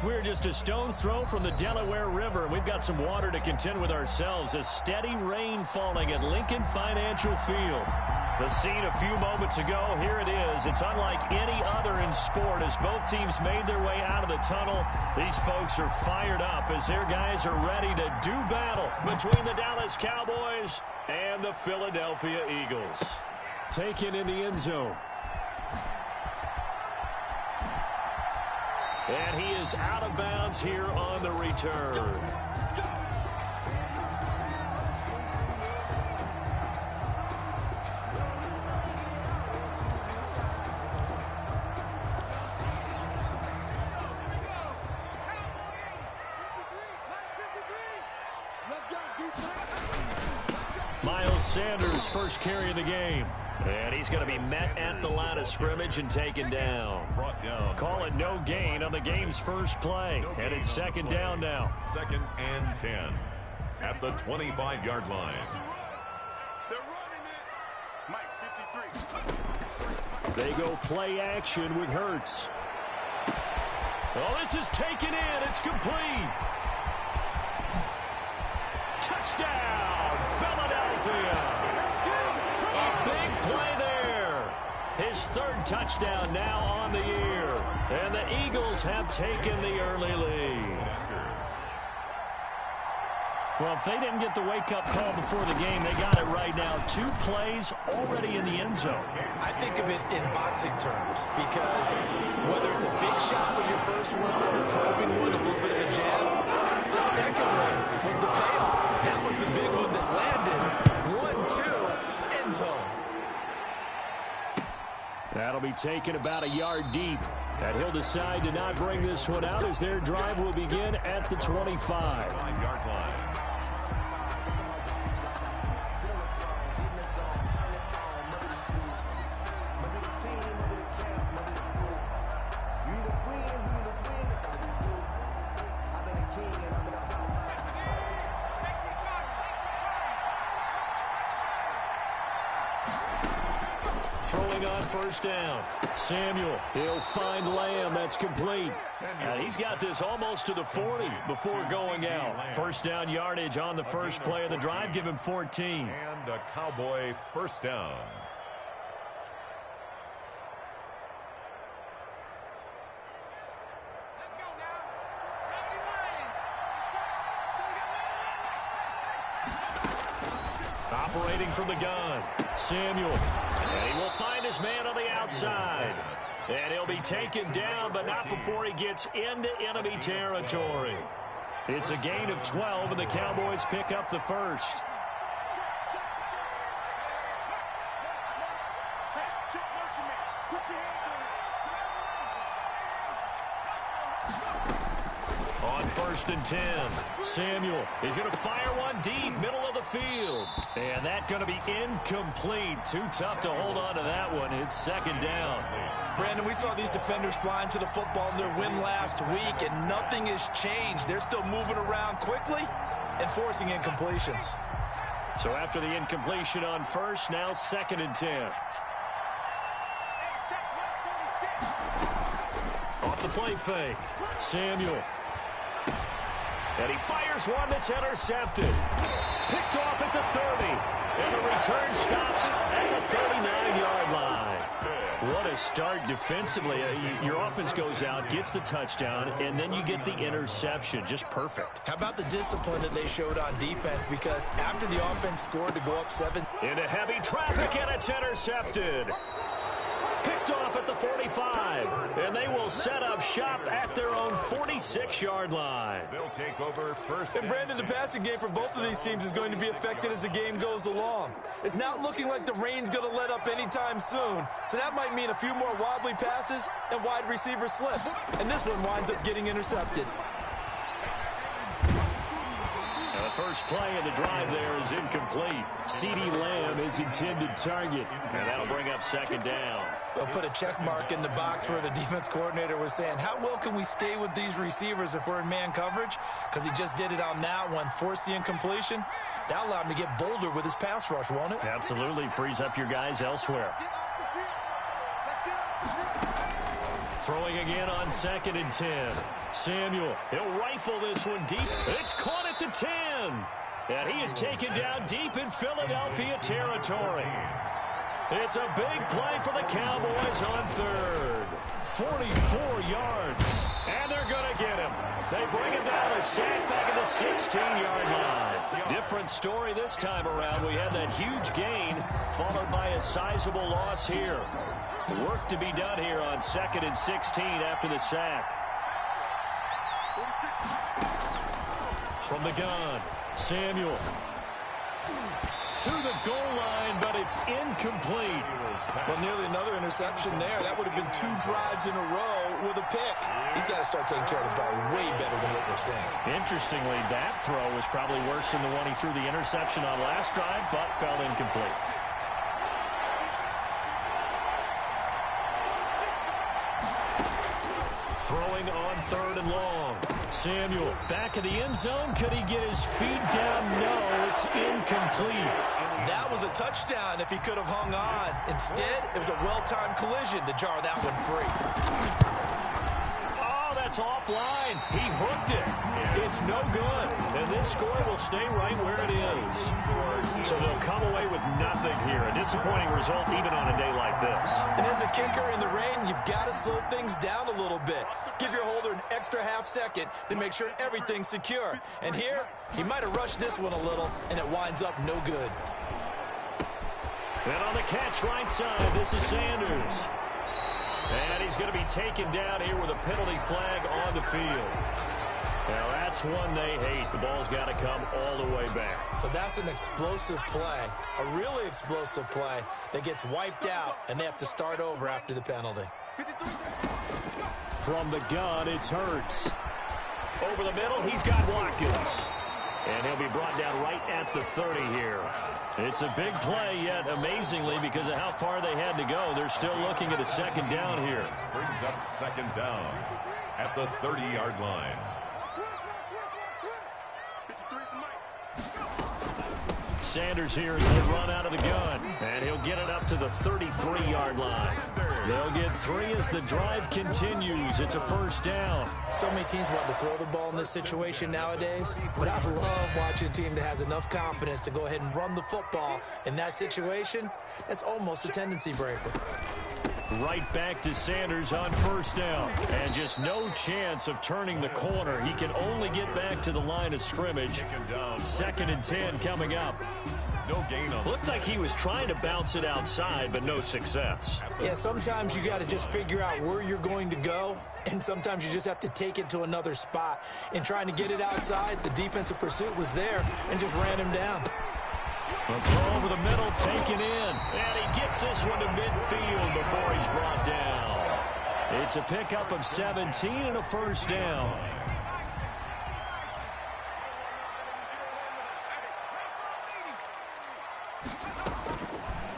We're just a stone's throw from the Delaware River. We've got some water to contend with ourselves. A steady rain falling at Lincoln Financial Field. The scene a few moments ago, here it is. It's unlike any other in sport as both teams made their way out of the tunnel. These folks are fired up as their guys are ready to do battle between the Dallas Cowboys and the Philadelphia Eagles. Taken in the end zone. And he is out of bounds here on the return. Miles Sanders first carry of the game. And he's going to be met at the line of scrimmage and taken down. Call it no gain on the game's first play. And it's second down now. 2nd and 10 at the 25-yard line. They're running it. Mike, 53. They go play action with Hurts. Oh, this is taken in. It's complete. Touchdown, Philadelphia. A big play there. His third touchdown now on the year. And the Eagles have taken the early lead. Well, if they didn't get the wake-up call before the game, they got it right now. 2 plays already in the end zone. I think of it in boxing terms because whether it's a big shot with your first one or a probing one, a little bit of a jab, the second one was the payoff. That was the big one that taken about a yard deep. And he'll decide to not bring this one out as their drive will begin at the 25. 5-yard line. Throwing on first down. Samuel, he'll find Lamb. That's complete. And he's got this almost to the 40 before going out. First down yardage on the first play of the drive. Give him 14. And a Cowboy first down. Operating from the gun, Samuel. And he will find his man on the outside. And he'll be taken down, but not before he gets into enemy territory. It's a gain of 12, and the Cowboys pick up the first. On first and 10, Samuel is going to fire one deep, middle of the field. And that's going to be incomplete. Too tough to hold on to that one. It's second down. Brandon, we saw these defenders flying to the football in their win last week, and nothing has changed. They're still moving around quickly and forcing incompletions. So after the incompletion on first, now second and 10. Off the play fake, Samuel. And he fires one that's intercepted. Picked off at the 30. And the return stops at the 39-yard line. What a start defensively. Your offense goes out, gets the touchdown, and then you get the interception. Just perfect. How about the discipline that they showed on defense? Because after the offense scored to go up 7. Into heavy traffic, and it's intercepted. Picked off at the 45, and they will set up shop at their own 46-yard line. They'll take over first. And Brandon, the passing game for both of these teams is going to be affected as the game goes along. It's not looking like the rain's going to let up anytime soon, so that might mean a few more wobbly passes and wide receiver slips. And this one winds up getting intercepted. The first play of the drive there is incomplete. CeeDee Lamb is intended target, and that'll bring up second down. They'll put a check mark in the box where the defense coordinator was saying, how well can we stay with these receivers if we're in man coverage? Because he just did it on that one, forced the incompletion. That allowed him to get bolder with his pass rush, won't it? Absolutely. Frees up your guys elsewhere. Throwing again on second and 10. Samuel, he'll rifle this one deep. It's caught at the 10. And he is taken down deep in Philadelphia territory. It's a big play for the Cowboys on third. 44 yards. And they're going to get him. They bring him down a sack back at the 16-yard line. Different story this time around. We had that huge gain followed by a sizable loss here. Work to be done here on second and 16 after the sack. From the gun, Samuel to the goal line, but it's incomplete. Well, nearly another interception there. That would have been 2 drives in a row with a pick. He's got to start taking care of the ball way better than what we're seeing. Interestingly, that throw was probably worse than the one he threw the interception on last drive, but fell incomplete. Throwing on third and long. Samuel back in the end zone. Could he get his feet down? No, it's incomplete. That was a touchdown if he could have hung on. Instead, it was a well-timed collision to jar that one free. Oh, that's offline. He hooked it. It's no good. And this score will stay right where it is. So they'll come away with nothing here. A disappointing result even on a day like this. And as a kicker in the rain, you've got to slow things down a little bit. Give your holder an extra half second to make sure everything's secure. And here, he might have rushed this one a little, and it winds up no good. And on the catch right side, this is Sanders. And he's going to be taken down here with a penalty flag on the field. Now that's one they hate. The ball's got to come all the way back. So that's an explosive play, a really explosive play that gets wiped out, and they have to start over after the penalty. From the gun, it's Hurts. Over the middle, he's got Watkins. And he'll be brought down right at the 30 here. It's a big play, yet amazingly, because of how far they had to go, they're still looking at a second down here. Brings up second down at the 30-yard line. Sanders here as they run out of the gun. And he'll get it up to the 33-yard line. They'll get 3 as the drive continues. It's a first down. So many teams want to throw the ball in this situation nowadays, but I love watching a team that has enough confidence to go ahead and run the football in that situation. That's almost a tendency breaker. Right back to Sanders on first down. And just no chance of turning the corner. He can only get back to the line of scrimmage. 2nd and 10 coming up. No gain on. Looked like he was trying to bounce it outside, but no success. Yeah, sometimes you got to just figure out where you're going to go, and sometimes you just have to take it to another spot. In trying to get it outside, the defensive pursuit was there and just ran him down. A throw over the middle, taken in. And he gets this one to midfield before he's brought down. It's a pickup of 17 and a first down.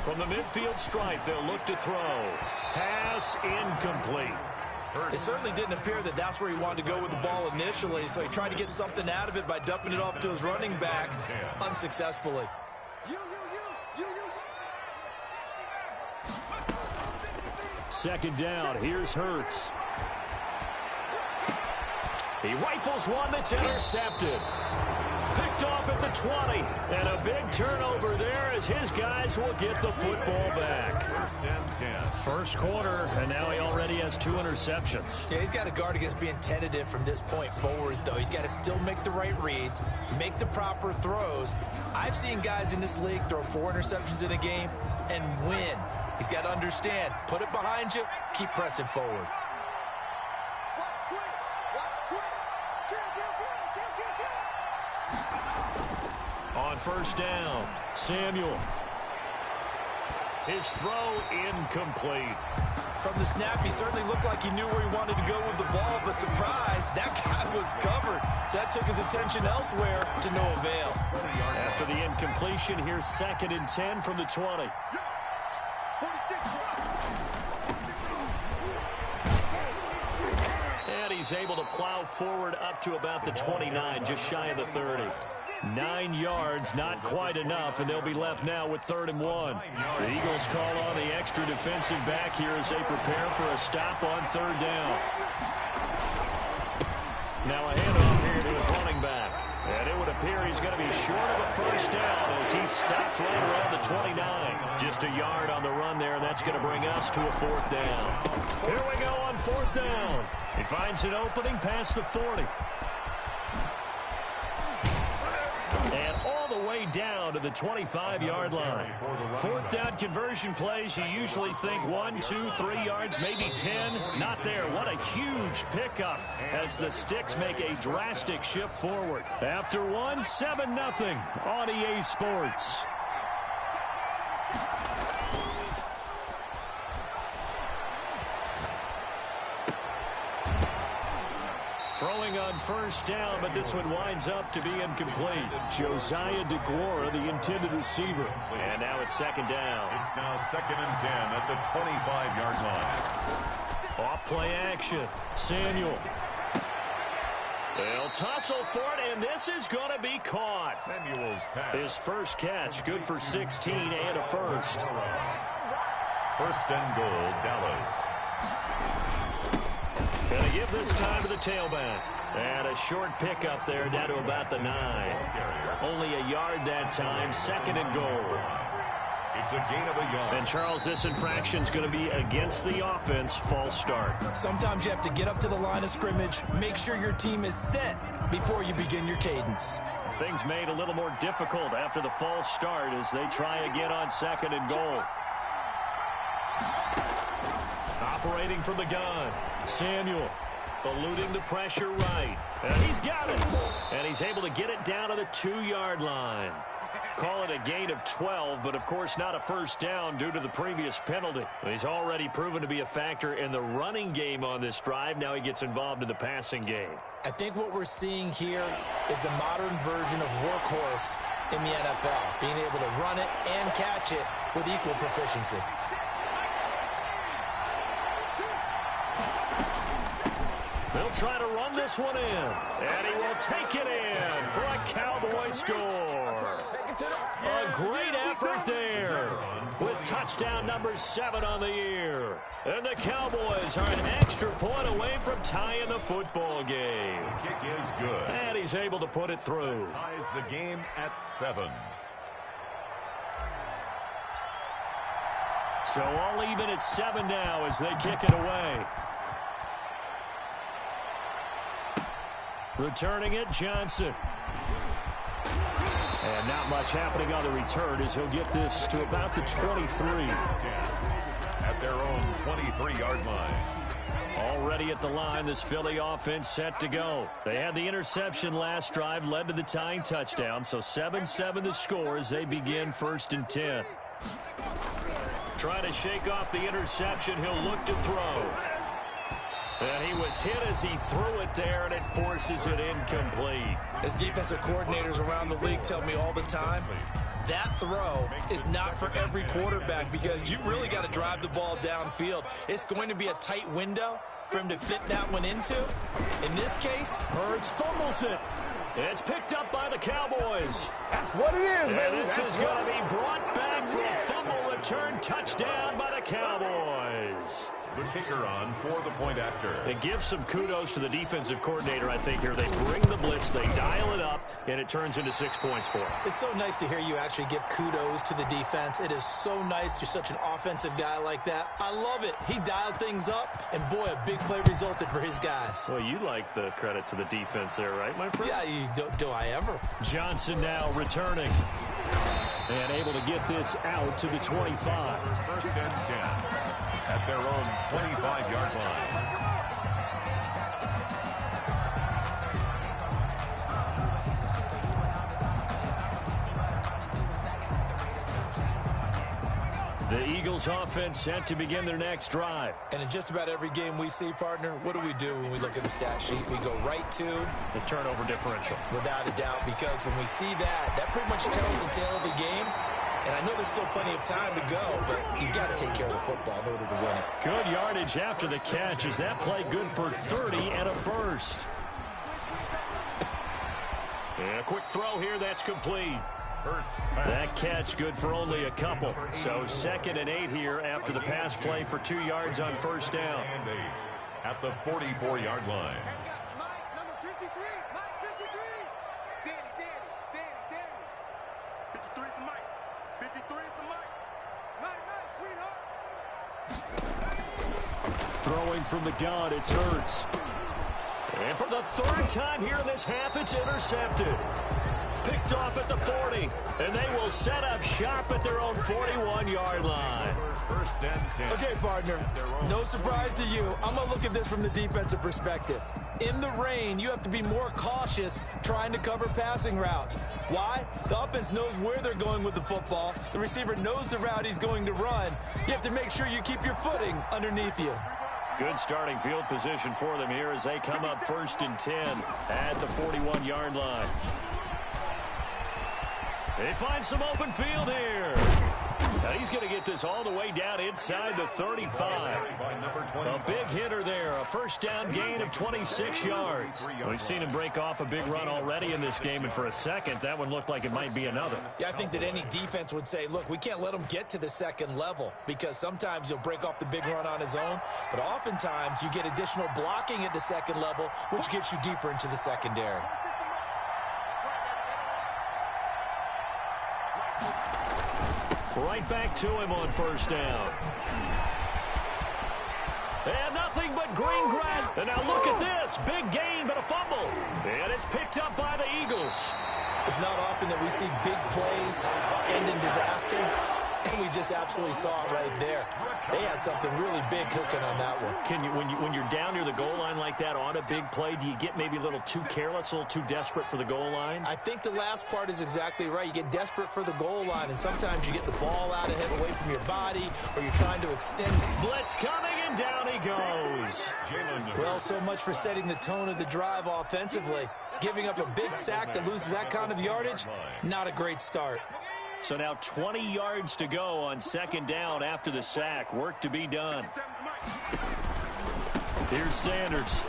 From the midfield stripe, they'll look to throw. Pass incomplete. It certainly didn't appear that that's where he wanted to go with the ball initially, so he tried to get something out of it by dumping it off to his running back unsuccessfully. Second down, here's Hurts. He rifles one that's intercepted. Picked off at the 20. And a big turnover there as his guys will get the football back. First and 10. First quarter, and now he already has 2 interceptions. Yeah, he's got to guard against being tentative from this point forward, though. He's got to still make the right reads, make the proper throws. I've seen guys in this league throw 4 interceptions in a game and win. He's got to understand, put it behind you, keep pressing forward. On first down, Samuel. His throw incomplete. From the snap, he certainly looked like he knew where he wanted to go with the ball, but surprise, that guy was covered. So that took his attention elsewhere to no avail. After the incompletion, here's 2nd and 10 from the 20. And he's able to plow forward up to about the 29, just shy of the 30. 9 yards, not quite enough, and they'll be left now with 3rd and 1. The Eagles call on the extra defensive back here as they prepare for a stop on 3rd down. Now a handoff here to his running back. And it would appear he's going to be short of a first down as he's stopped right around the 29. Just a yard on the run there, and that's going to bring us to a 4th down. Here we go on 4th down. He finds an opening past the 40. And all the way down to the 25-yard line. 4th down conversion plays, you usually think 1, 2, 3 yards, maybe 10. Not there. What a huge pickup as the Sticks make a drastic shift forward. After 1, 7-0 on EA Sports. Throwing on first down, but this one winds up to be incomplete. Josiah DeGuara, the intended receiver. And now it's 2nd down. It's now 2nd and 10 at the 25-yard line. Off play action. Samuel. They'll tussle for it, and this is going to be caught. Samuel's pass. His first catch, good for 16 and a first. 1st and goal, Dallas. Going to give this time to the tailback. And a short pickup there down to about the 9. Only a yard that time, 2nd and goal. It's a gain of a yard. And Charles, this infraction is going to be against the offense. False start. Sometimes you have to get up to the line of scrimmage, make sure your team is set before you begin your cadence. Things made a little more difficult after the false start as they try again on 2nd and goal. Operating from the gun, Samuel. eluding the pressure right. And he's got it. And he's able to get it down to the 2-yard line. Call it a gain of 12, but of course not a first down due to the previous penalty. He's already proven to be a factor in the running game on this drive. Now he gets involved in the passing game. I think what we're seeing here is the modern version of workhorse in the NFL, being able to run it and catch it with equal proficiency. They'll try to run this one in, and he will take it in for a Cowboy score. A great effort there with touchdown number 7 on the year. And the Cowboys are an extra point away from tying the football game. The kick is good. And he's able to put it through. Ties the game at 7. So all even at 7 now as they kick it away. Returning it, Johnson. And not much happening on the return as he'll get this to about the 23. At their own 23-yard line. Already at the line, this Philly offense set to go. They had the interception last drive, led to the tying touchdown, so 7-7 the score as they begin 1st and 10. Trying to shake off the interception, he'll look to throw. And he was hit as he threw it there, and it forces it incomplete. As defensive coordinators around the league tell me all the time, that throw is not for every quarterback because you've really got to drive the ball downfield. It's going to be a tight window for him to fit that one into. In this case, Hurts fumbles it. It's picked up by the Cowboys. That's what it is, baby. This is going to be brought back for a fumble return touchdown by the Cowboys. The kicker on for the point after. It gives some kudos to the defensive coordinator, I think, here. They bring the blitz, they dial it up, and it turns into 6 points for them. It's so nice to hear you actually give kudos to the defense. It is so nice. You're such an offensive guy like that. I love it. He dialed things up, and boy, a big play resulted for his guys. Well, you like the credit to the defense there, right, my friend? Yeah, do I ever. Johnson now returning. And able to get this out to the 25. 1st and 10 at their own 25-yard line. The Eagles offense set to begin their next drive. And in just about every game we see, partner, what do we do when we look at the stat sheet? We go right to the turnover differential. Without a doubt, because when we see that, that pretty much tells the tale of the game. And I know there's still plenty of time to go, but you've got to take care of the football in order to win it. Good yardage after the catch. Is that play good for 30 and a first? And a quick throw here, that's complete. That catch good for only a couple. So 2nd and 8 here after the pass play for 2 yards on 1st down. And 8 at the 44-yard line. Mike, number 53. Mike, 53. Danny. 53 is the Mike. 53 is the Mike. Nice, sweetheart. Throwing from the gun, it's Hurts. And for the 3rd time here in this half, it's intercepted. Picked off at the 40, and they will set up shop at their own 41-yard line. 1st and 10. Okay, partner, no surprise to you. I'm going to look at this from the defensive perspective. In the rain, you have to be more cautious trying to cover passing routes. Why? The offense knows where they're going with the football. The receiver knows the route he's going to run. You have to make sure you keep your footing underneath you. Good starting field position for them here as they come up 1st and 10 at the 41-yard line. They find some open field here. Now he's going to get this all the way down inside the 35. A big hitter there. A 1st down gain of 26 yards. We've seen him break off a big run already in this game, and for a second, that one looked like it might be another. Yeah, I think that any defense would say, look, we can't let him get to the 2nd level because sometimes he'll break off the big run on his own, but oftentimes you get additional blocking at the 2nd level, which gets you deeper into the secondary. Right back to him on 1st down. And nothing but green grass. And now look at this. Big gain, but a fumble. And it's picked up by the Eagles. It's not often that we see big plays end in disaster. And we just absolutely saw it right there. They had something really big cooking on that one. Can you, when you're down near the goal line like that on a big play, do you get maybe a little too careless, a little too desperate for the goal line? I think the last part is exactly right. You get desperate for the goal line, and sometimes you get the ball out of him away from your body, or you're trying to extend. Blitz coming, and down he goes. Well, so much for setting the tone of the drive offensively. Giving up a big sack that loses that kind of yardage, not a great start. So now 20 yards to go on second down after the sack. Work to be done. Here's Sanders.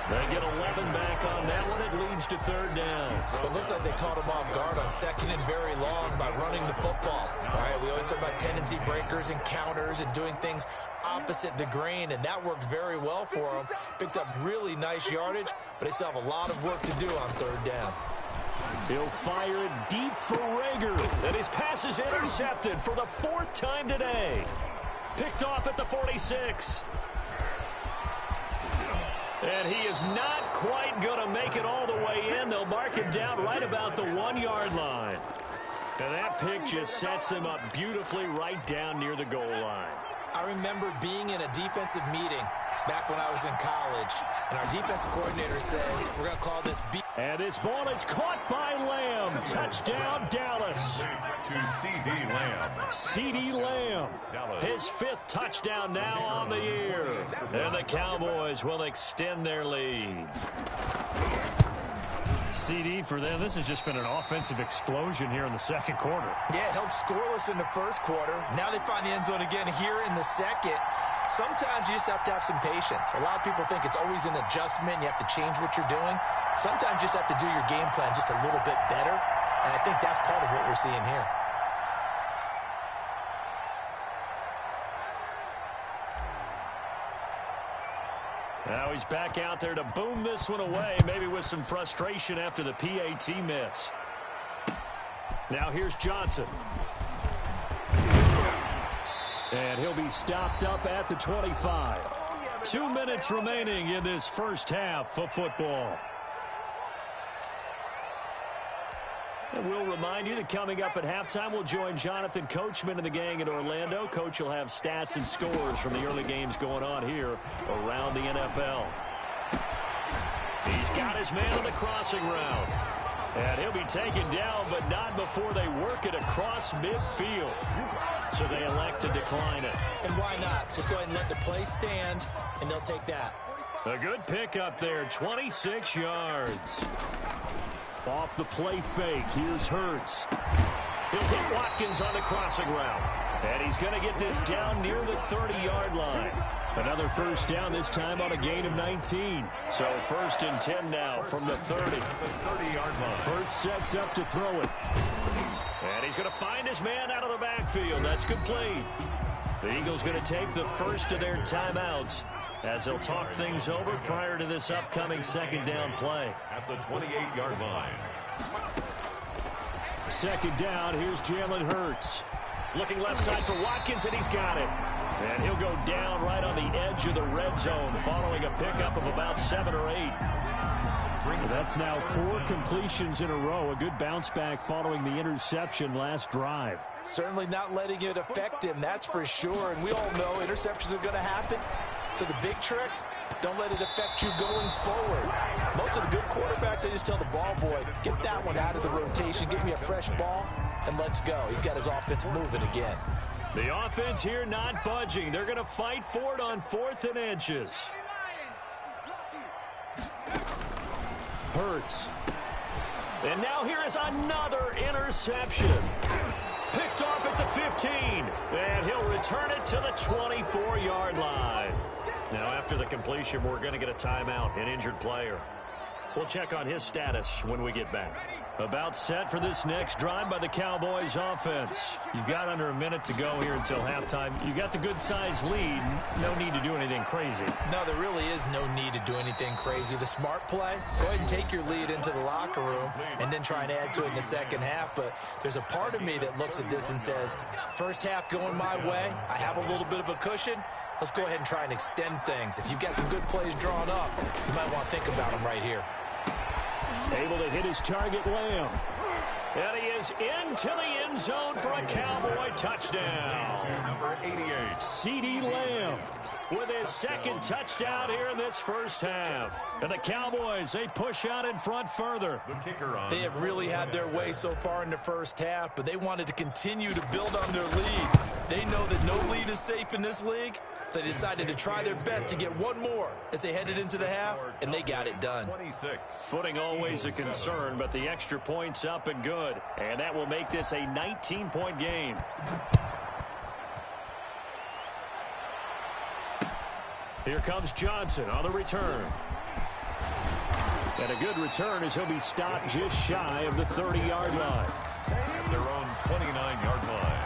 They get 11 back on that one. It leads to third down. It looks like they caught him off guard on second and very long by running the football. All right, we always talk about tendency breakers and counters and doing things opposite the grain, and that worked very well for them. Picked up really nice yardage, but they still have a lot of work to do on third down. He'll fire it deep for Rager, and his pass is intercepted for the fourth time today. Picked off at the 46. And he is not quite going to make it all the way in. They'll mark him down right about the 1-yard line. And that pick just sets him up beautifully right down near the goal line. I remember being in a defensive meeting back when I was in college, and our defensive coordinator says, we're going to call this B. And this ball is caught by Lamb. Touchdown, Dallas. To C.D. Lamb. C.D. Lamb, his fifth touchdown now on the year. And the Cowboys will extend their lead. CD for them, this has just been an offensive explosion here in the second quarter. Yeah, held scoreless in the first quarter. Now they find the end zone again here in the second. Sometimes you just have to have some patience. A lot of people think it's always an adjustment. You have to change what you're doing. Sometimes you just have to do your game plan just a little bit better. And I think that's part of what we're seeing here. Now he's back out there to boom this one away, maybe with some frustration after the PAT miss. Now here's Johnson. And he'll be stopped up at the 25. 2 minutes remaining in this first half of football. And we'll remind you that coming up at halftime, we'll join Jonathan Coachman and the gang in Orlando. Coach will have stats and scores from the early games going on here around the NFL. He's got his man on the crossing route. And he'll be taken down, but not before they work it across midfield. So they elect to decline it. And why not? Just go ahead and let the play stand, and they'll take that. A good pickup there, 26 yards. Off the play fake, here's Hurts. He'll get Watkins on the crossing route. And he's going to get this down near the 30-yard line. Another first down, this time on a gain of 19. So 1st and 10 now from the 30. The 30-yard line. Hurts sets up to throw it. And he's going to find his man out of the backfield. That's complete. The Eagles going to take the first of their timeouts as they'll talk things over prior to this upcoming second down play. At the 28-yard line. Second down, here's Jalen Hurts. Looking left side for Watkins, and he's got it. And he'll go down right on the edge of the red zone following a pickup of about 7 or 8. That's now 4 completions in a row. A good bounce back following the interception last drive. Certainly not letting it affect him, that's for sure. And we all know interceptions are going to happen. So the big trick, don't let it affect you going forward. Most of the good quarterbacks, they just tell the ball boy, get that one out of the rotation, give me a fresh ball, and let's go. He's got his offense moving again. The offense here not budging. They're going to fight for it on 4th and inches. Hurts. And now here is another interception. Picked off at the 15. And he'll return it to the 24-yard line. Now after the completion, we're going to get a timeout, an injured player. We'll check on his status when we get back. About set for this next drive by the Cowboys offense. You've got under a minute to go here until halftime. You got the good-sized lead. No need to do anything crazy. No, there really is no need to do anything crazy. The smart play, go ahead and take your lead into the locker room and then try and add to it in the second half. But there's a part of me that looks at this and says, first half going my way, I have a little bit of a cushion. Let's go ahead and try and extend things. If you've got some good plays drawn up, you might want to think about them right here. Able to hit his target, Lamb. And he is into the end zone for a Cowboy touchdown. Number 88. CeeDee Lamb with his second touchdown here in this first half. And the Cowboys, they push out in front further. The kicker on. They have really had their way so far in the first half, but they wanted to continue to build on their lead. They know that no lead is safe in this league, so they decided to try their best to get one more as they headed into the half, and they got it done. 26. Footing always a concern, but the extra points up and good. And that will make this a 19-point game. Here comes Johnson on the return. And a good return as he'll be stopped just shy of the 30-yard line. At their own 29-yard line.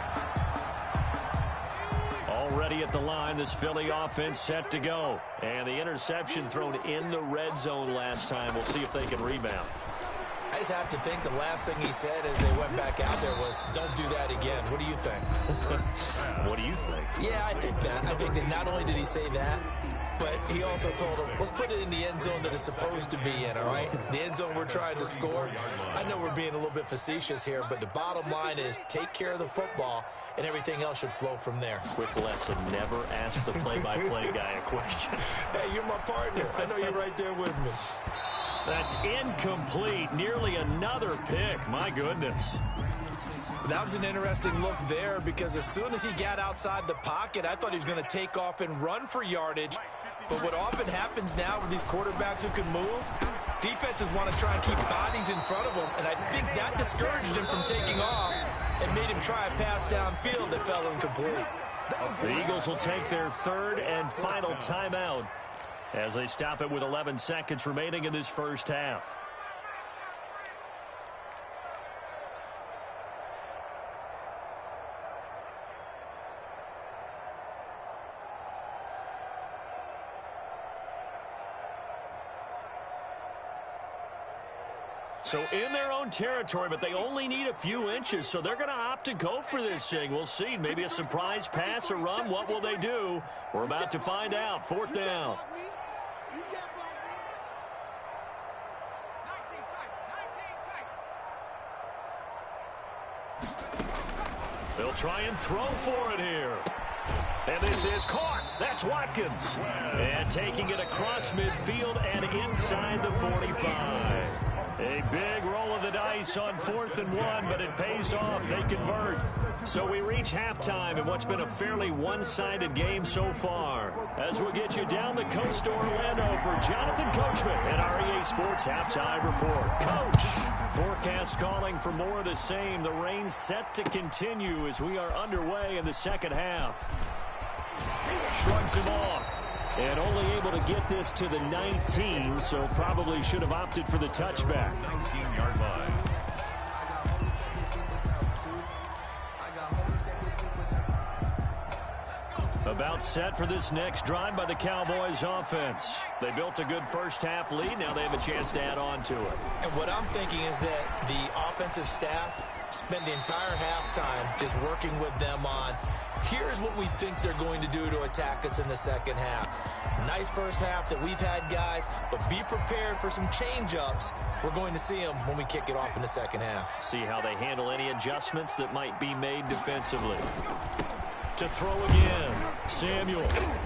Already at the line, this Philly offense set to go. And the interception thrown in the red zone last time. We'll see if they can rebound. I just have to think the last thing he said as they went back out there was, don't do that again. What do you think? What do you think? Yeah, I think that. I think that not only did he say that, but he also told them, let's put it in the end zone that it's supposed to be in, all right? The end zone we're trying to score. I know we're being a little bit facetious here, but the bottom line is take care of the football, and everything else should flow from there. Quick lesson, never ask the play-by-play guy a question. Hey, you're my partner. I know you're right there with me. That's incomplete. Nearly another pick. My goodness. That was an interesting look there because as soon as he got outside the pocket, I thought he was going to take off and run for yardage. But what often happens now with these quarterbacks who can move, defenses want to try and keep bodies in front of them, and I think that discouraged him from taking off and made him try a pass downfield that fell incomplete. The Eagles will take their third and final timeout as they stop it with 11 seconds remaining in this first half. So in their own territory, but they only need a few inches, so they're going to opt to go for this thing. We'll see. Maybe a surprise pass or run. What will they do? We're about to find out. Fourth down. They'll try and throw for it here. And this is caught. That's Watkins. And taking it across midfield and inside the 45. A big roll of the dice on 4th and 1, but it pays off. They convert. So we reach halftime in what's been a fairly one-sided game so far. As we'll get you down the coast to Orlando for Jonathan Coachman and our EA Sports Halftime Report. Coach, forecast calling for more of the same. The rain set to continue as we are underway in the second half. Shrugs him off. And only able to get this to the 19, so probably should have opted for the touchback. 19-yard line. About set for this next drive by the Cowboys offense. They built a good first half lead. Now they have a chance to add on to it. And what I'm thinking is that the offensive staff spent the entire halftime just working with them on, here's what we think they're going to do to attack us in the second half. Nice first half that we've had, guys, but be prepared for some change-ups. We're going to see them when we kick it off in the second half. See how they handle any adjustments that might be made defensively. To throw again, Samuel.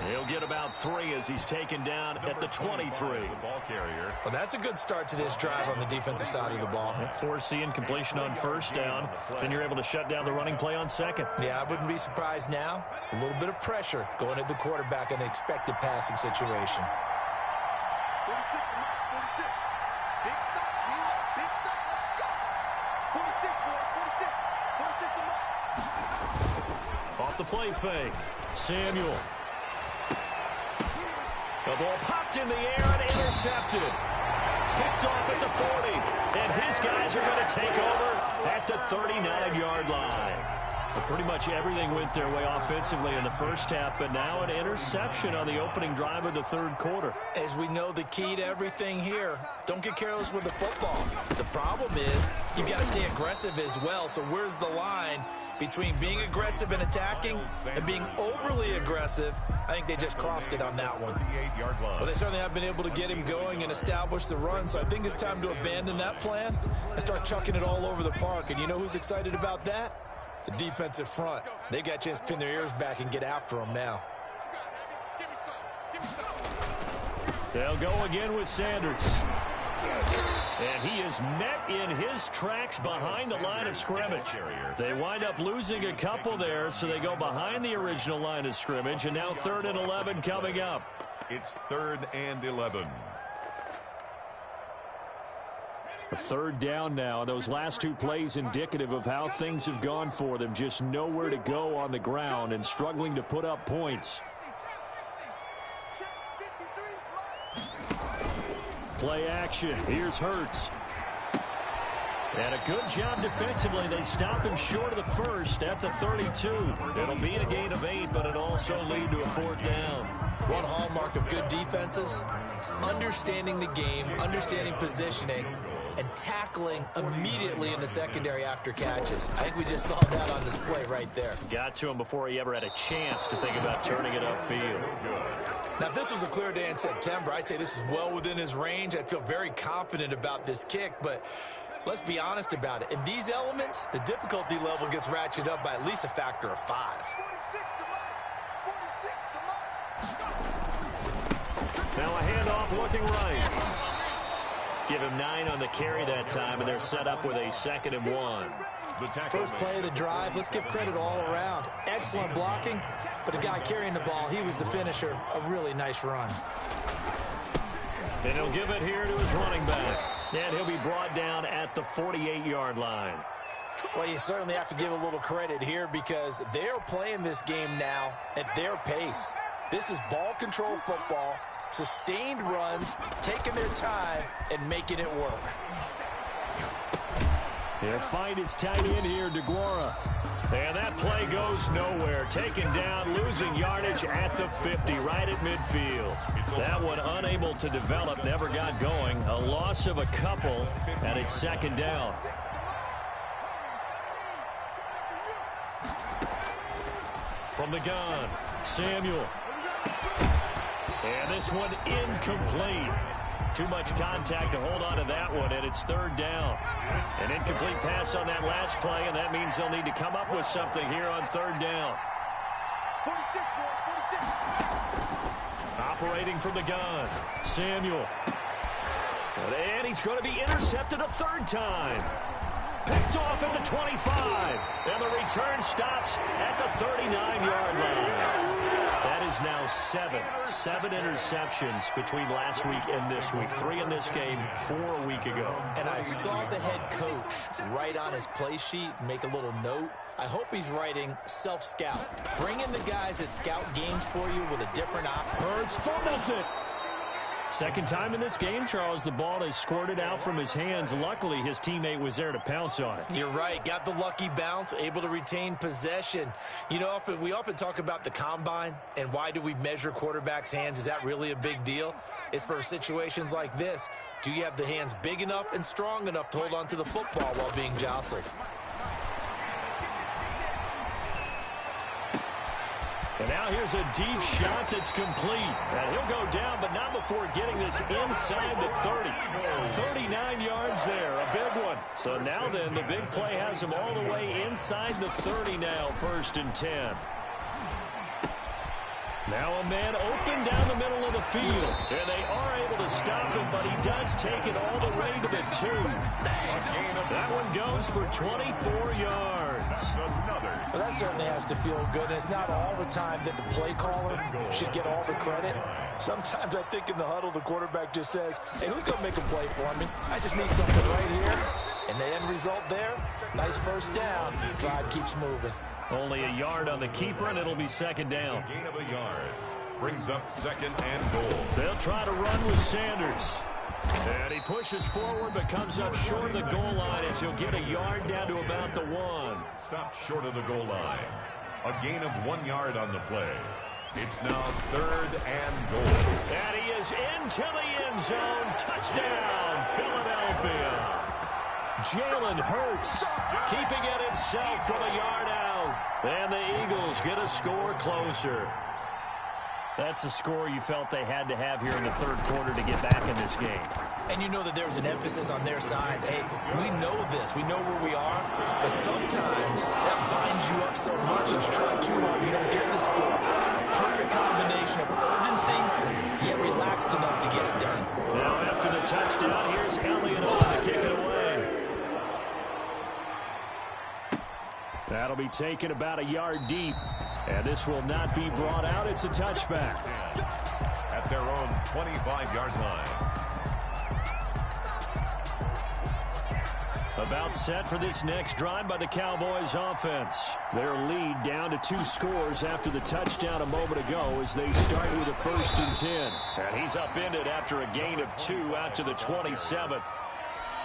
He'll get about 3 as he's taken down at the 23. The ball carrier. Well, that's a good start to this drive on the defensive side of the ball. Foreseeing completion on first down. Then you're able to shut down the running play on second. Yeah, I wouldn't be surprised now. A little bit of pressure going at the quarterback in an expected passing situation. 46, 46. Big stop, man. Big stop. Let's go. 46, boy. 46. 46 to Mike. Off the play fake. Samuel. The ball popped in the air and intercepted. Picked off at the 40. And his guys are going to take over at the 39-yard line. But pretty much everything went their way offensively in the first half, but now an interception on the opening drive of the third quarter. As we know, the key to everything here, don't get careless with the football. The problem is you've got to stay aggressive as well. So where's the line? Between being aggressive and attacking and being overly aggressive, I think they just crossed it on that one. Well, they certainly have been able to get him going and establish the run, so I think it's time to abandon that plan and start chucking it all over the park. And you know who's excited about that? The defensive front. They got a chance to pin their ears back and get after him now. They'll go again with Sanders. And he is met in his tracks behind the line of scrimmage. They wind up losing a couple there, so they go behind the original line of scrimmage, and now 3rd and 11 coming up. It's 3rd and 11. A 3rd down now. Those last 2 plays indicative of how things have gone for them. Just nowhere to go on the ground and struggling to put up points. Play action. Here's Hurts. And a good job defensively. They stop him short of the first at the 32. It'll be a gain of 8, but it'll also lead to a 4th down. One hallmark of good defenses is understanding the game, understanding positioning, and tackling immediately in the secondary after catches. I think we just saw that on display right there. Got to him before he ever had a chance to think about turning it upfield. Now, if this was a clear day in September, I'd say this is well within his range. I'd feel very confident about this kick, but let's be honest about it. In these elements, the difficulty level gets ratcheted up by at least a factor of 5. Now a handoff looking right. Give him 9 on the carry that time, and they're set up with a 2nd and 1. First play of the drive, let's give credit all around. Excellent blocking, but the guy carrying the ball, he was the finisher. A really nice run. And he'll give it here to his running back. And he'll be brought down at the 48-yard line. Well, you certainly have to give a little credit here because they're playing this game now at their pace. This is ball control football, sustained runs, taking their time, and making it work. They'll find his tight end here, Gohard. And that play goes nowhere. Taken down, losing yardage at the 50, right at midfield. That one unable to develop, never got going. A loss of a couple, and it's 2nd down. From the gun, Samuel. And this one incomplete. Too much contact to hold on to that one, and it's 3rd down. An incomplete pass on that last play, and that means they'll need to come up with something here on 3rd down. 46. Operating from the gun, Samuel. And he's going to be intercepted a 3rd time. Picked off at the 25, and the return stops at the 39-yard line. That is now 7 interceptions between last week and this week. 3 in this game, 4 a week ago. And I saw the head coach write on his play sheet, make a little note. I hope he's writing self-scout. Bring in the guys that scout games for you with a different option. Hurts fumbles it. 2nd time in this game, Charles, the ball has squirted out from his hands. Luckily, his teammate was there to pounce on it. You're right. Got the lucky bounce, able to retain possession. You know, we often talk about the combine and why do we measure quarterbacks' hands. Is that really a big deal? It's for situations like this. Do you have the hands big enough and strong enough to hold on to the football while being jostled? And now here's a deep shot that's complete. And he'll go down, but not before getting this inside the 30. 39 yards there, a big one. So now then, the big play has him all the way inside the 30 now, 1st and 10. Now a man open down the middle of the field. And they are able to stop him, but he does take it all the way to the 2. That one goes for 24 yards. Well, that certainly has to feel good. And it's not all the time that the play caller should get all the credit. Sometimes I think in the huddle, the quarterback just says, hey, who's going to make a play for me? I just need something right here. And the end result there, nice 1st down. Drive keeps moving. Only a yard on the keeper, and it'll be 2nd down. Gain of a yard. Brings up 2nd and goal. They'll try to run with Sanders. And he pushes forward, but comes up short of the goal line as he'll get a yard down to about the 1. Stopped short of the goal line. A gain of 1 yard on the play. It's now 3rd and goal. And he is into the end zone. Touchdown, Philadelphia. Jalen Hurts keeping it himself from a yard out. And the Eagles get a score closer. That's a score you felt they had to have here in the third quarter to get back in this game. And you know that there was an emphasis on their side. Hey, we know this. We know where we are. But sometimes that binds you up so much and you try too hard, you don't get the score. Perfect combination of urgency, yet relaxed enough to get it done. Now after the touchdown, here's Elliott to kick it away. That'll be taken about a yard deep. And this will not be brought out. It's a touchback. At their own 25-yard line. About set for this next drive by the Cowboys offense. Their lead down to 2 scores after the touchdown a moment ago as they start with a 1st and 10. And he's upended after a gain of 2 out to the 27.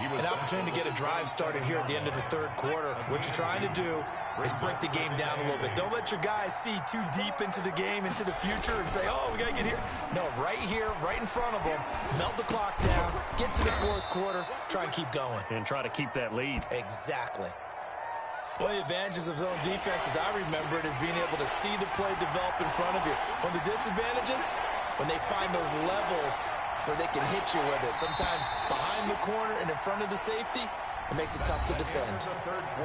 An opportunity to get a drive started here at the end of the third quarter. What you're trying to do is break the game down a little bit. Don't let your guys see too deep into the game, into the future, and say, oh, we got to get here. No, right here, right in front of them, melt the clock down, get to the fourth quarter, try and keep going. And try to keep that lead. Exactly. One of the advantages of zone defense, as I remember it, is being able to see the play develop in front of you. One of the disadvantages, when they find those levels where they can hit you with it. Sometimes behind the corner and in front of the safety, it makes it tough to defend.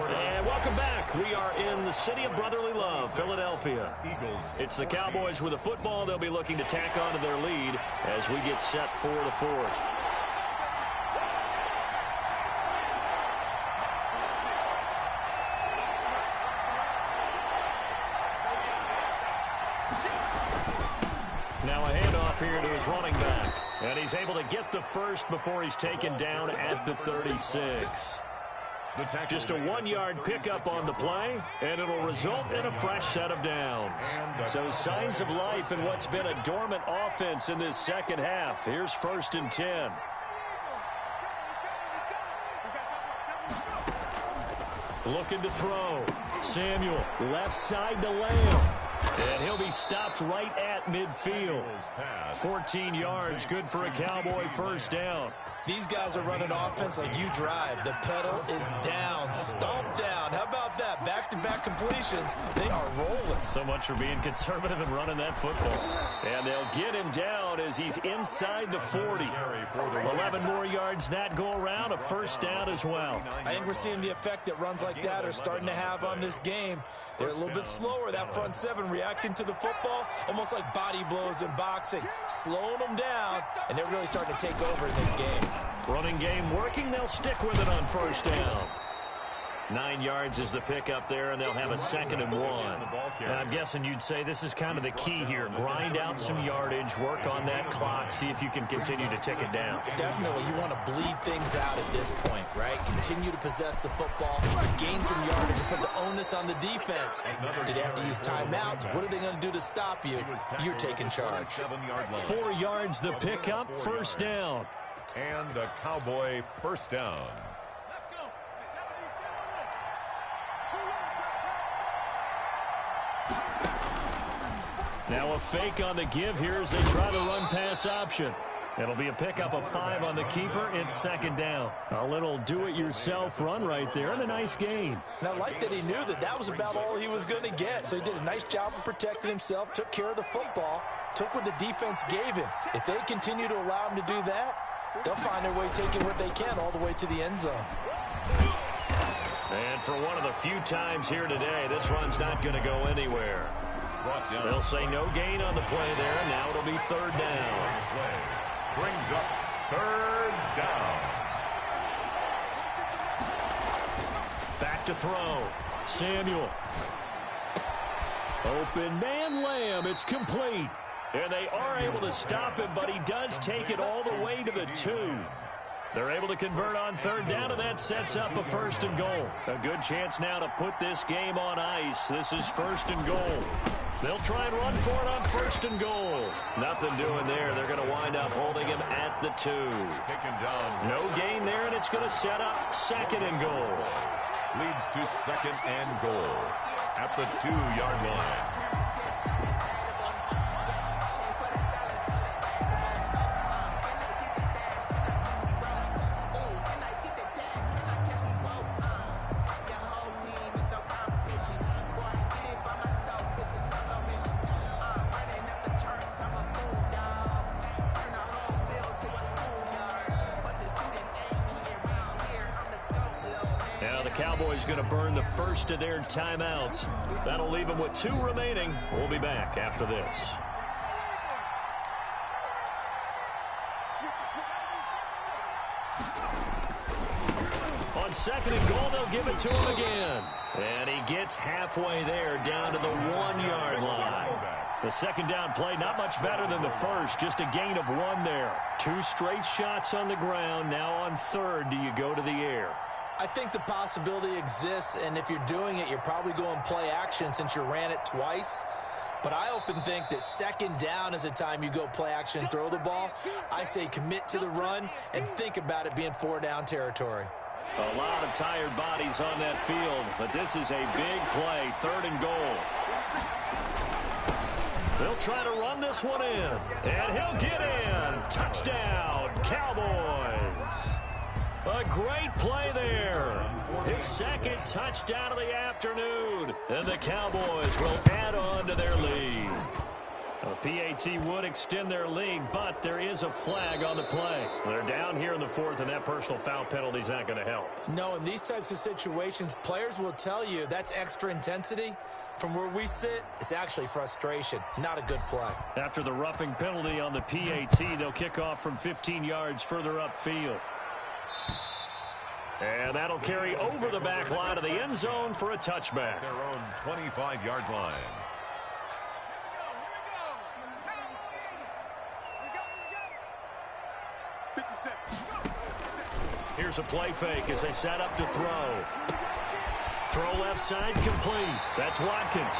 And welcome back. We are in the city of brotherly love, Philadelphia. It's the Cowboys with a football. They'll be looking to tack on to their lead as we get set for the fourth. Now a handoff here to his running back. And he's able to get the first before he's taken down at the 36. Just a 1-yard pickup on the play, and it'll result in a fresh set of downs. So signs of life in what's been a dormant offense in this second half. Here's 1st and 10. Looking to throw. Samuel, left side to Lamb. And he'll be stopped right at midfield. 14 yards, good for a Cowboy first down. These guys are running offense like you drive. The pedal is down, stomp down. How about that? Back-to-back completions. They are rolling. So much for being conservative and running that football. And they'll get him down as he's inside the 40. 11 more yards that go around, a first down as well. I think we're seeing the effect that runs like that are starting to have on this game. They're a little bit slower, that front seven, reacting to the football, almost like body blows in boxing, slowing them down, and they're really starting to take over in this game. Running game working, they'll stick with it on first down. 9 yards is the pickup there, and they'll have a 2nd and 1. And I'm guessing you'd say this is kind of the key here. Grind out some yardage, work on that clock, see if you can continue to tick it down. Definitely, you want to bleed things out at this point, right? Continue to possess the football, gain some yardage, and put the onus on the defense. Do they have to use timeouts? What are they going to do to stop you? You're taking charge. 4 yards the pickup, first down. And a Cowboy first down. Now a fake on the give here as they try the run-pass option. It'll be a pickup of 5 on the keeper. It's 2nd down. A little do-it-yourself run right there and a nice gain. And I like that he knew that that was about all he was going to get. So he did a nice job of protecting himself, took care of the football, took what the defense gave him. If they continue to allow him to do that, they'll find their way taking what they can all the way to the end zone. And for one of the few times here today, this run's not going to go anywhere. They'll say no gain on the play there. Now it'll be 3rd down. Brings up 3rd down. Back to throw. Samuel. Open man, Lamb. It's complete. And they are able to stop him, but he does take it all the way to the 2. They're able to convert on 3rd down, and that sets up a 1st and goal. A good chance now to put this game on ice. This is 1st and goal. They'll try and run for it on 1st and goal. Nothing doing there. They're going to wind up holding him at the 2. Taken down. No gain there, and it's going to set up 2nd and goal. Leads to 2nd and goal at the 2-yard line. Now the Cowboys going to burn the first of their timeouts. That'll leave them with 2 remaining. We'll be back after this. On 2nd and goal, they'll give it to him again. And he gets halfway there, down to the 1-yard line. The second down play, not much better than the first, just a gain of 1 there. 2 straight shots on the ground. Now on 3rd, do you go to the air? I think the possibility exists, and if you're doing it, you're probably going play action since you ran it twice. But I often think that 2nd down is a time you go play action and throw the ball. I say commit to the run and think about it being 4-down territory. A lot of tired bodies on that field, but this is a big play, 3rd and goal. They'll try to run this one in, and he'll get in. Touchdown, Cowboys. A great play there. His 2nd touchdown of the afternoon, and the Cowboys will add on to their lead. A PAT would extend their lead, but there is a flag on the play. They're down here in the 4th, and that personal foul penalty is not going to help. No, in these types of situations, players will tell you that's extra intensity. From where we sit, it's actually frustration. Not a good play. After the roughing penalty on the PAT, they'll kick off from 15 yards further upfield. And that'll carry over the back line of the end zone for a touchback. Their own 25-yard line. Here's a play fake as they set up to throw. Throw left side complete. That's Watkins.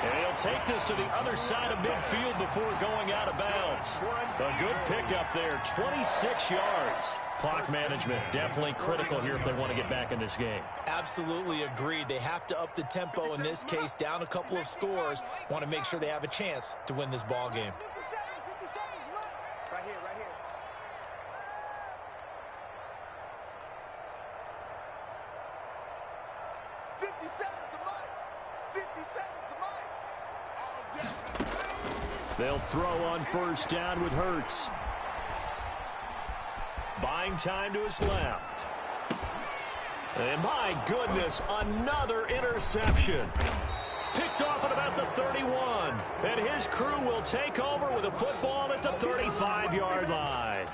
And he'll take this to the other side of midfield before going out of bounds. A good pickup there, 26 yards. Clock management definitely critical here if they want to get back in this game. Absolutely agreed. They have to up the tempo in this case, down a couple of scores. Want to make sure they have a chance to win this ball game. Right here. 50 seconds to Mike. 50 seconds to Mike. They'll throw on 1st down with Hurts. Buying time to his left. And my goodness, another interception. Picked off at about the 31. And his crew will take over with a football at the 35-yard line.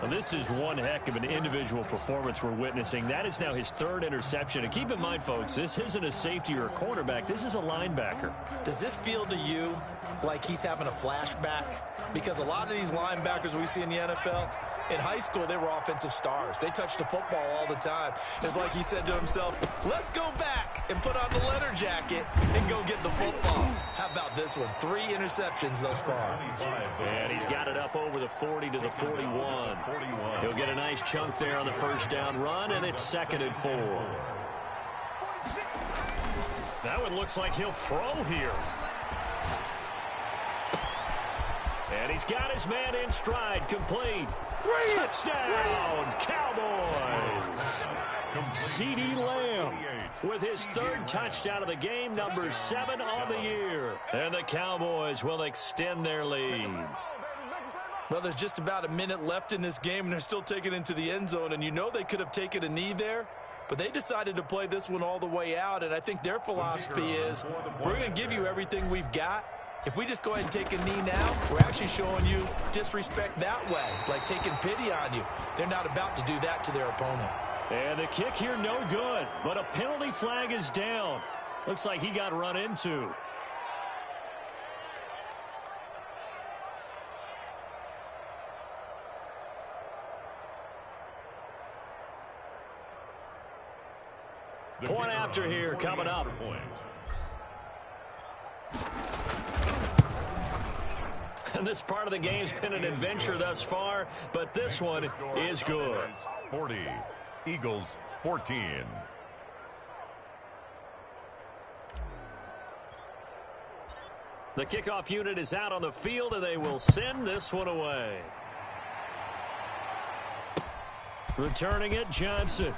Now, this is one heck of an individual performance we're witnessing. That is now his 3rd interception. And keep in mind, folks, this isn't a safety or a cornerback. This is a linebacker. Does this feel to you like he's having a flashback? Because a lot of these linebackers we see in the NFL, in high school, they were offensive stars. They touched the football all the time. It's like he said to himself, let's go back and put on the leather jacket and go get the football. How about this one? 3 interceptions thus far. And he's got it up over the 40 to the 41. He'll get a nice chunk there on the 1st down run, and it's 2nd and 4. That one looks like he'll throw here. And he's got his man in stride, complete. Touchdown, Cowboys. CeeDee Lamb with his 3rd touchdown of the game, number 7 on the year. And the Cowboys will extend their lead. Well, there's just about a minute left in this game, and they're still taking it into the end zone. And you know they could have taken a knee there, but they decided to play this one all the way out. And I think their philosophy is, we're going to give you everything we've got. If we just go ahead and take a knee now, we're actually showing you disrespect that way, like taking pity on you. They're not about to do that to their opponent. And the kick here, no good, but a penalty flag is down. Looks like he got run into. Point after here coming up. And this part of the game's been an adventure thus far, but this one is good. 40, Eagles 14. The kickoff unit is out on the field, and they will send this one away. Returning it, Johnson.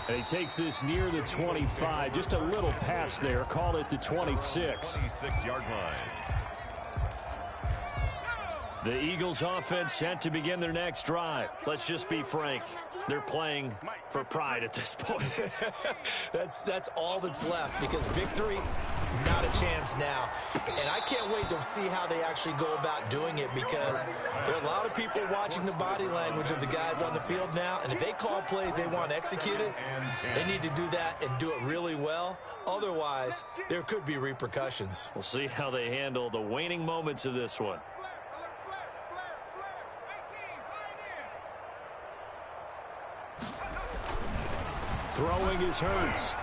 And he takes this near the 25. Just a little pass there. Call it the 26. 26-yard line. The Eagles offense set to begin their next drive. Let's just be frank. They're playing for pride at this point. That's all that's left, because victory, not a chance now. And I can't wait to see how they actually go about doing it, because there are a lot of people watching the body language of the guys on the field now, and if they call plays they want executed, they need to do that and do it really well. Otherwise, there could be repercussions. We'll see how they handle the waning moments of this one. Throwing is Hurts.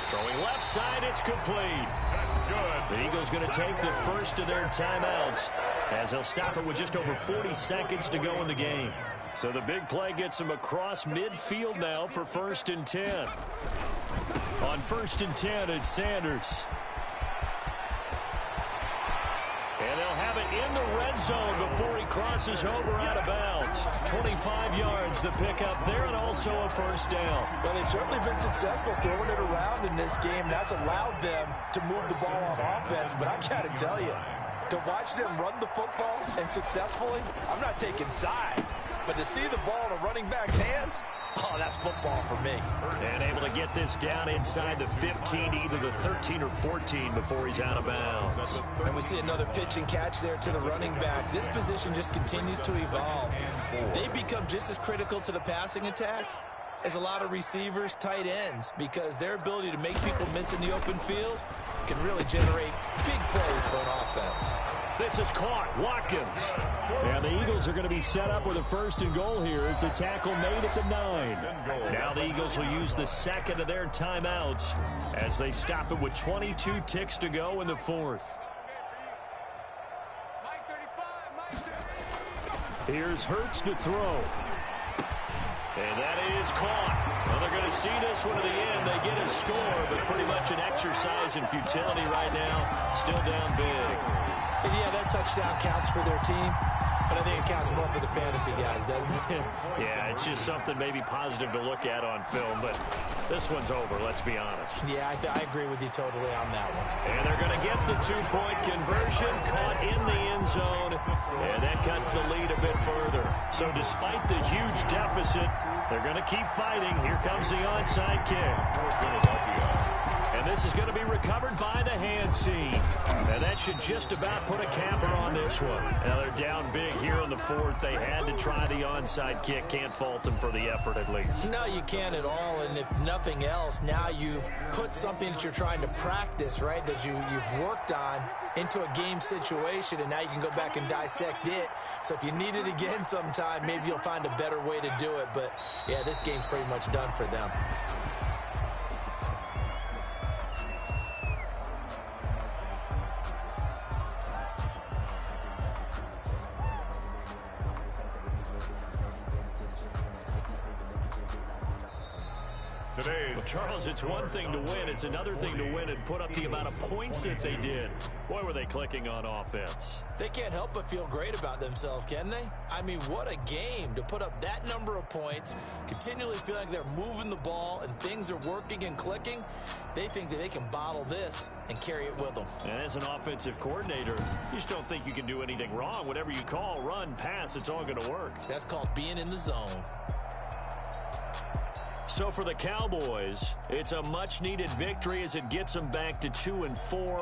Throwing left side, it's complete. That's good. The Eagles going to take the first of their timeouts, as they'll stop it with just over 40 seconds to go in the game. So the big play gets them across midfield now for 1st and 10. On 1st and 10, it's Sanders. And they'll have it in the red zone before he crosses over out of bounds. 25 yards the pickup there, and also a 1st down. Well, they've certainly been successful throwing it around in this game. That's allowed them to move the ball on offense. But I got to tell you, to watch them run the football and successfully, I'm not taking sides. But to see the ball in a running back's hands, oh, that's football for me. And able to get this down inside the 15, either the 13 or 14 before he's out of bounds. And we see another pitch and catch there to the running back. This position just continues to evolve. They become just as critical to the passing attack as a lot of receivers, tight ends, because their ability to make people miss in the open field can really generate big plays for an offense. This is caught. Watkins. And the Eagles are going to be set up with a 1st and goal here as the tackle made at the 9. Now the Eagles will use the second of their timeouts as they stop it with 22 ticks to go in the 4th. Here's Hurts to throw. And that is caught. Well, they're going to see this one to the end. They get a score, but pretty much an exercise in futility right now. Still down big. And yeah, that touchdown counts for their team, but I think it counts more for the fantasy guys, doesn't it? Yeah, it's just something maybe positive to look at on film, but this one's over, let's be honest. Yeah, I agree with you totally on that one. And they're going to get the 2-point conversion, caught in the end zone, and that cuts the lead a bit further. So despite the huge deficit, they're going to keep fighting. Here comes the onside kick. And this is going to be recovered by the hands team. And that should just about put a capper on this one. Now they're down big here in the 4th. They had to try the onside kick. Can't fault them for the effort at least. No, you can't at all. And if nothing else, now you've put something that you're trying to practice, right, that you've worked on into a game situation, and now you can go back and dissect it. So if you need it again sometime, maybe you'll find a better way to do it. But, yeah, this game's pretty much done for them. Well, Charles, it's one thing to win. It's another thing to win and put up the amount of points that they did. Boy, were they clicking on offense. They can't help but feel great about themselves, can they? I mean, what a game to put up that number of points, continually feel like they're moving the ball and things are working and clicking. They think that they can bottle this and carry it with them. And as an offensive coordinator, you just don't think you can do anything wrong. Whatever you call, run, pass, it's all going to work. That's called being in the zone. So for the Cowboys, it's a much-needed victory as it gets them back to 2-4.